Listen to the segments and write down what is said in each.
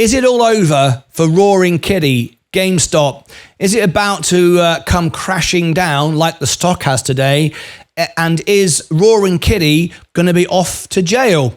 Is it all over for Roaring Kitty, GameStop? Is it about to come crashing down like the stock has today? And is Roaring Kitty going to be off to jail?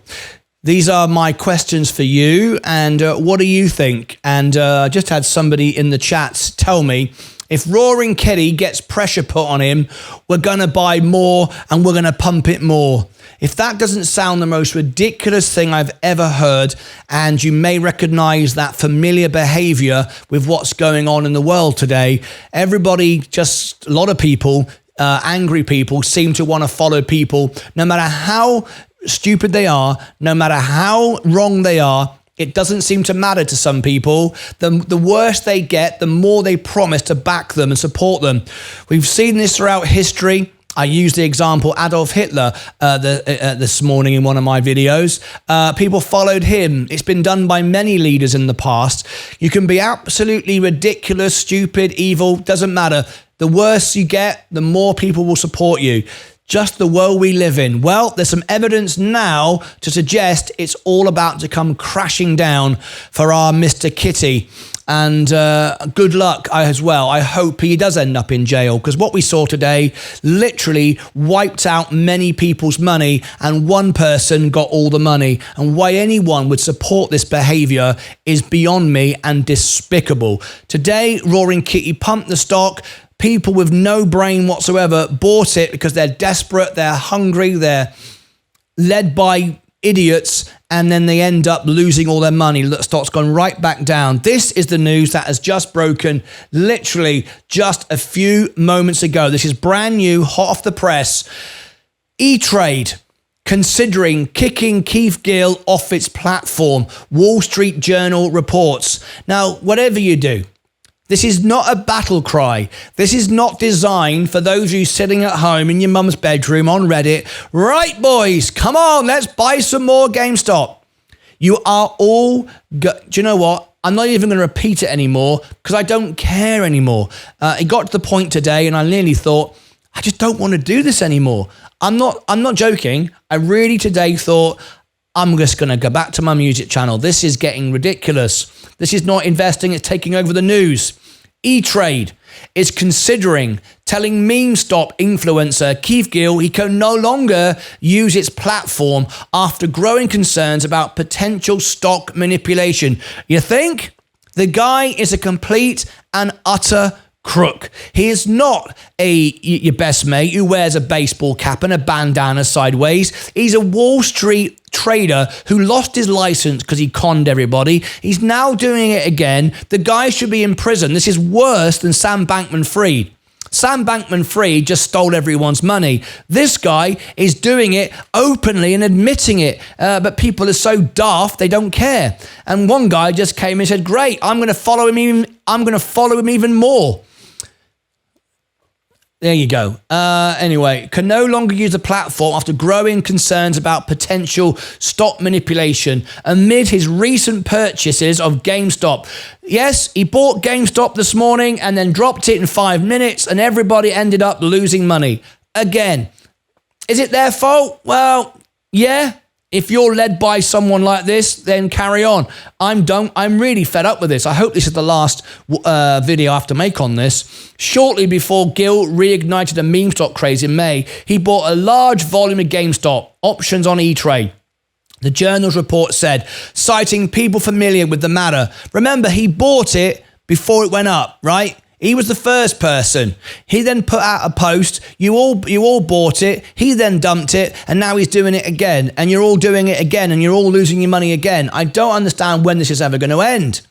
These are my questions for you. And what do you think? And I just had somebody in the chat tell me, if Roaring Kitty gets pressure put on him, we're going to buy more and we're going to pump it more. If that doesn't sound the most ridiculous thing I've ever heard, and you may recognize that familiar behavior with what's going on in the world today, everybody, just a lot of people, angry people, seem to want to follow people, no matter how stupid they are, no matter how wrong they are. It doesn't seem to matter to some people. The worse they get, the more they promise to back them and support them. We've seen this throughout history. I used the example Adolf Hitler this morning in one of my videos. People followed him. It's been done by many leaders in the past. You can be absolutely ridiculous, stupid, evil, doesn't matter. The worse you get, the more people will support you. Just the world we live in. Well, there's some evidence now to suggest it's all about to come crashing down for our Mr. Kitty. And good luck as well. I hope he does end up in jail, because what we saw today literally wiped out many people's money and one person got all the money. And why anyone would support this behavior is beyond me and despicable. Today, Roaring Kitty pumped the stock. People with no brain whatsoever bought it because they're desperate, they're hungry, they're led by idiots, and then they end up losing all their money. The stock's gone right back down. This is the news that has just broken literally just a few moments ago. This is brand new, hot off the press. E-Trade considering kicking Keith Gill off its platform. Wall Street Journal reports. Now, whatever you do, this is not a battle cry. This is not designed for those of you sitting at home in your mum's bedroom on Reddit. Right, boys, come on, let's buy some more GameStop. You are all, do you know what? I'm not even going to repeat it anymore because I don't care anymore. It got to the point today and I nearly thought, I just don't want to do this anymore. I'm not joking. I really today thought, I'm just going to go back to my music channel. This is getting ridiculous. This is not investing, it's taking over the news. E-Trade is considering telling GameStop influencer Keith Gill he can no longer use its platform after growing concerns about potential stock manipulation. You think? The guy is a complete and utter crook. He is not your best mate who wears a baseball cap and a bandana sideways. He's a Wall Street trader who lost his license because he conned everybody. He's now doing it again. The guy should be in prison. This is worse than Sam Bankman-Fried. Sam Bankman-Fried just stole everyone's money. This guy is doing it openly and admitting it, but people are so daft they don't care. And one guy just came and said, "Great, I'm going to follow him even more." There you go. Anyway, can no longer use the platform after growing concerns about potential stock manipulation amid his recent purchases of GameStop. Yes, he bought GameStop this morning and then dropped it in 5 minutes and everybody ended up losing money. Again, is it their fault? Well, yeah. If you're led by someone like this, then carry on. I'm really fed up with this. I hope this is the last video I have to make on this. Shortly before Gill reignited a meme stock craze in May, he bought a large volume of GameStop options on E-Trade. The Journal's report said, citing people familiar with the matter. Remember, he bought it before it went up, right? He was the first person. He then put out a post. You all bought it. He then dumped it, and now he's doing it again. And you're all doing it again, and you're all losing your money again. I don't understand when this is ever going to end.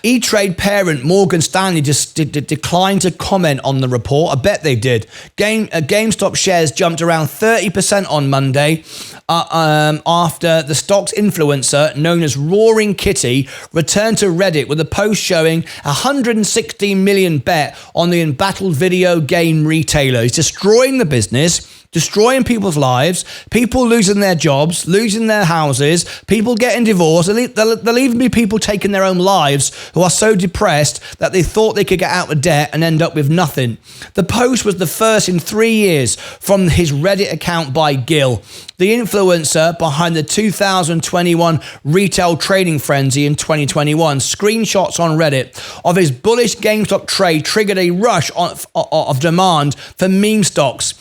E-Trade parent Morgan Stanley just declined to comment on the report. I bet they did. GameStop shares jumped around 30% on Monday after the stock's influencer, known as Roaring Kitty, returned to Reddit with a post showing a 116 million bet on the embattled video game retailer. He's destroying the business, destroying people's lives, people losing their jobs, losing their houses, people getting divorced. There'll even be people taking their own lives lives who are so depressed that they thought they could get out of debt and end up with nothing. The post was the first in 3 years from his Reddit account by Gil, the influencer behind the 2021 retail trading frenzy in 2021. Screenshots on Reddit of his bullish GameStop trade triggered a rush of demand for meme stocks.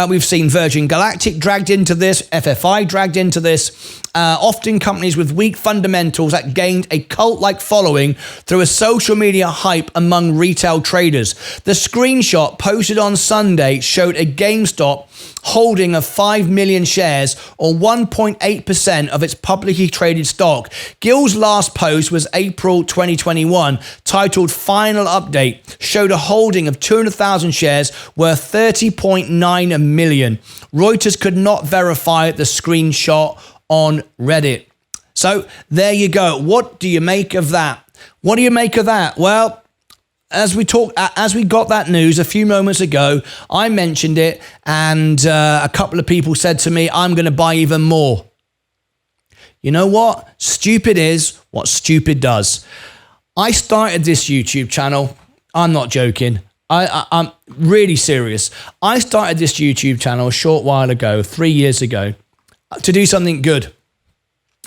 We've seen Virgin Galactic dragged into this, FFI dragged into this, often companies with weak fundamentals that gained a cult-like following through a social media hype among retail traders. The screenshot posted on Sunday showed a GameStop holding of 5 million shares, or 1.8% of its publicly traded stock. Gil's last post was April 2021, titled Final Update, showed a holding of 200,000 shares worth 30.9 million. Reuters could not verify the screenshot on Reddit. So there you go. What do you make of that? What do you make of that? Well, as we got that news a few moments ago, I mentioned it, and a couple of people said to me, I'm going to buy even more. You know what? Stupid is what stupid does. I started this YouTube channel. I'm not joking. I'm really serious. I started this YouTube channel a short while ago, 3 years ago, to do something good.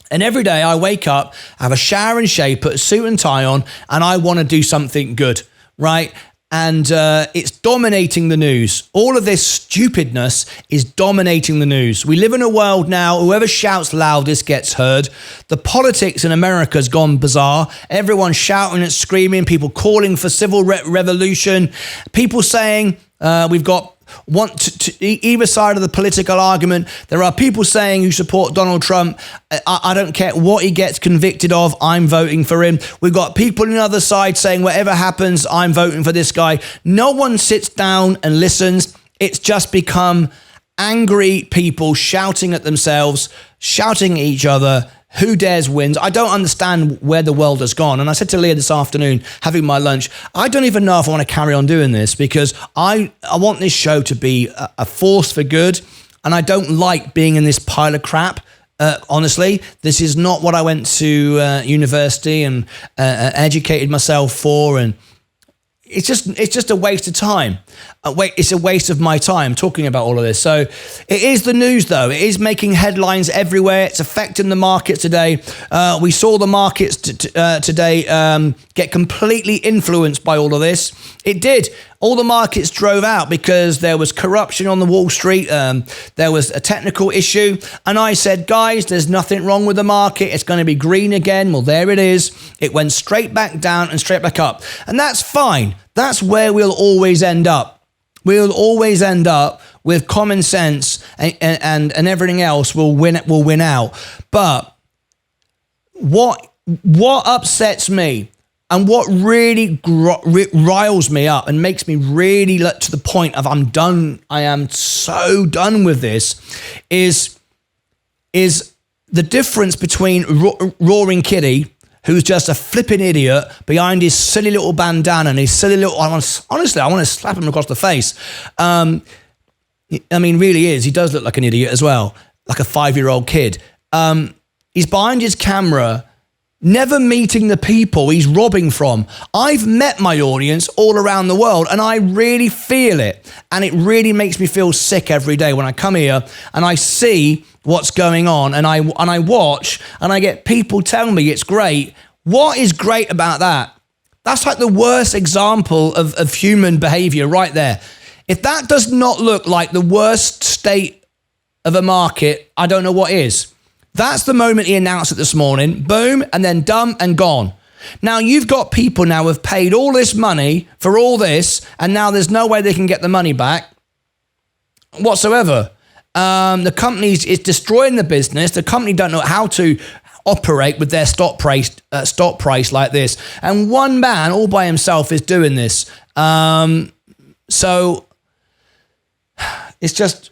And every day I wake up, have a shower and shave, put a suit and tie on, and I want to do something good, right? And it's dominating the news. All of this stupidness is dominating the news. We live in a world now, whoever shouts loudest gets heard. The politics in America has gone bizarre. Everyone's shouting and screaming, people calling for civil revolution, people saying we've got either side of the political argument. There are people saying who support Donald Trump, I don't care what he gets convicted of, I'm voting for him. We've got people on the other side saying whatever happens, I'm voting for this guy. No one sits down and listens. It's just become angry people shouting at themselves, shouting at each other. Who dares wins? I don't understand where the world has gone. And I said to Leah this afternoon, having my lunch, I don't even know if I want to carry on doing this, because I want this show to be a force for good. And I don't like being in this pile of crap. Honestly, this is not what I went to university and educated myself for. And it's just a waste of time. It's a waste of my time talking about all of this. So it is the news, though. It is making headlines everywhere. It's affecting the market today. We saw the markets today get completely influenced by all of this. It did. All the markets drove out because there was corruption on the Wall Street. There was a technical issue. And I said, guys, there's nothing wrong with the market. It's going to be green again. Well, there it is. It went straight back down and straight back up. And that's fine. That's where we'll always end up. We'll always end up with common sense and everything else will win out. But what upsets me and what really riles me up and makes me really to the point of I'm done, I am so done with this, is the difference between Roaring Kitty, who's just a flipping idiot behind his silly little bandana and his silly little, honestly, I want to slap him across the face. I mean, really is. He does look like an idiot as well, like a 5-year-old kid. He's behind his camera, never meeting the people he's robbing from. I've met my audience all around the world and I really feel it. And it really makes me feel sick every day when I come here and I see what's going on and I watch and I get people tell me it's great. What is great about that? That's like the worst example of human behavior right there. If that does not look like the worst state of a market, I don't know what is. That's the moment he announced it this morning. Boom, and then done and gone. Now, you've got people now who have paid all this money for all this, and now there's no way they can get the money back whatsoever. The company is destroying the business. The company don't know how to operate with their stock price like this. And one man all by himself is doing this. So it's just...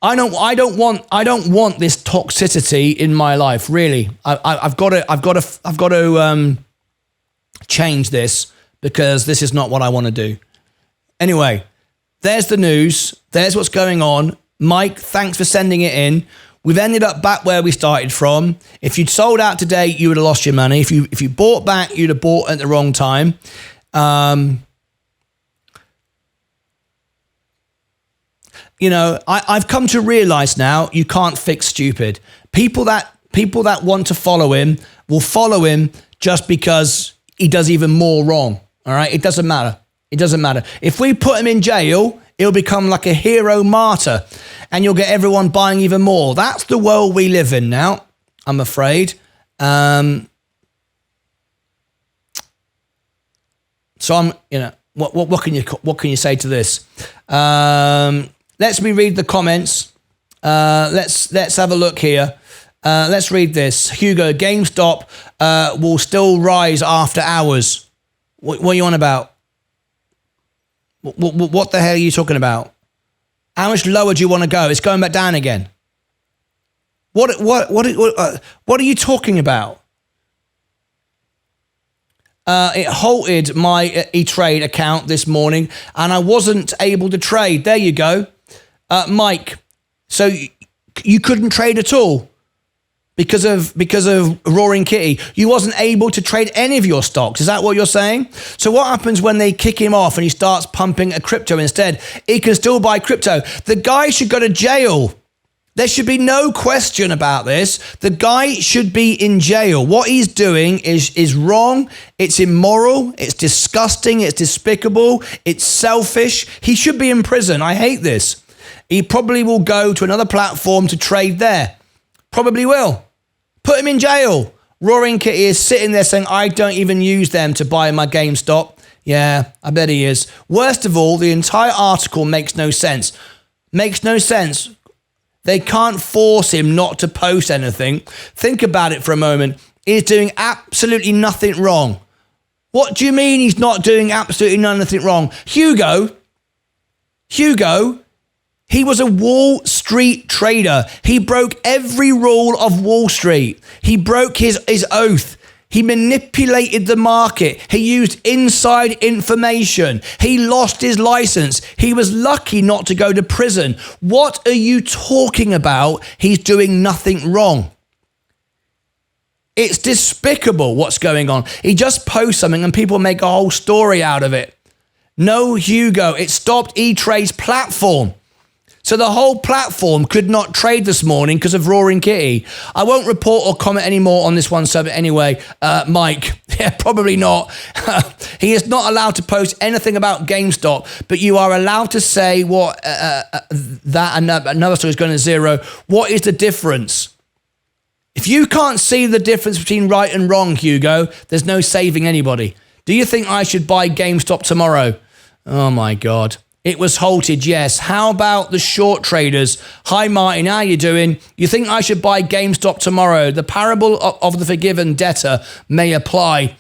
I don't want this toxicity in my life. Really, I've got to change this because this is not what I want to do. Anyway, there's the news. There's what's going on. Mike, thanks for sending it in. We've ended up back where we started from. If you'd sold out today, you would have lost your money. If you bought back, you'd have bought at the wrong time. You know, I've come to realize now you can't fix stupid. People that want to follow him will follow him just because he does even more wrong. All right, it doesn't matter. It doesn't matter. If we put him in jail, he'll become like a hero martyr, and you'll get everyone buying even more. That's the world we live in now, I'm afraid. So I'm, you know, what can you say to this? Let's read the comments. Let's have a look here. Let's read this. Hugo, GameStop will still rise after hours. What are you on about? What the hell are you talking about? How much lower do you want to go? It's going back down again. What are you talking about? It halted my E-Trade account this morning, and I wasn't able to trade. There you go, Mike. So you couldn't trade at all because of Roaring Kitty. You wasn't able to trade any of your stocks. Is that what you're saying? So what happens when they kick him off and he starts pumping a crypto instead? He can still buy crypto. The guy should go to jail. There should be no question about this. The guy should be in jail. What he's doing is wrong. It's immoral. It's disgusting. It's despicable. It's selfish. He should be in prison. I hate this. He probably will go to another platform to trade there. Probably will. Put him in jail. Roaring Kitty is sitting there saying, I don't even use them to buy my GameStop. Yeah, I bet he is. Worst of all, the entire article makes no sense. Makes no sense. They can't force him not to post anything. Think about it for a moment. He's doing absolutely nothing wrong. What do you mean he's not doing absolutely nothing wrong? Hugo, he was a Wall Street trader. He broke every rule of Wall Street. He broke his oath. He manipulated the market. He used inside information. He lost his license. He was lucky not to go to prison. What are you talking about? He's doing nothing wrong. It's despicable what's going on. He just posts something and people make a whole story out of it. No, Hugo, it stopped E-Trade's platform. So the whole platform could not trade this morning because of Roaring Kitty. I won't report or comment anymore on this one subject anyway. Mike, yeah, probably not. He is not allowed to post anything about GameStop, but you are allowed to say what that another story is going to zero. What is the difference? If you can't see the difference between right and wrong, Hugo, there's no saving anybody. Do you think I should buy GameStop tomorrow? Oh my God. It was halted, yes. How about the short traders? Hi, Martin, how you doing? You think I should buy GameStop tomorrow? The parable of the forgiven debtor may apply.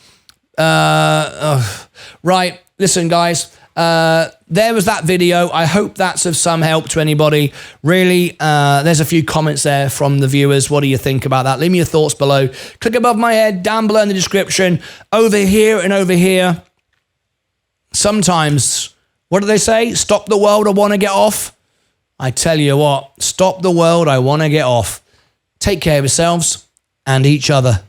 Right, listen, guys. There was that video. I hope that's of some help to anybody. Really, there's a few comments there from the viewers. What do you think about that? Leave me your thoughts below. Click above my head, down below in the description. Over here and over here. Sometimes... what do they say? Stop the world, I want to get off. I tell you what, stop the world, I want to get off. Take care of yourselves and each other.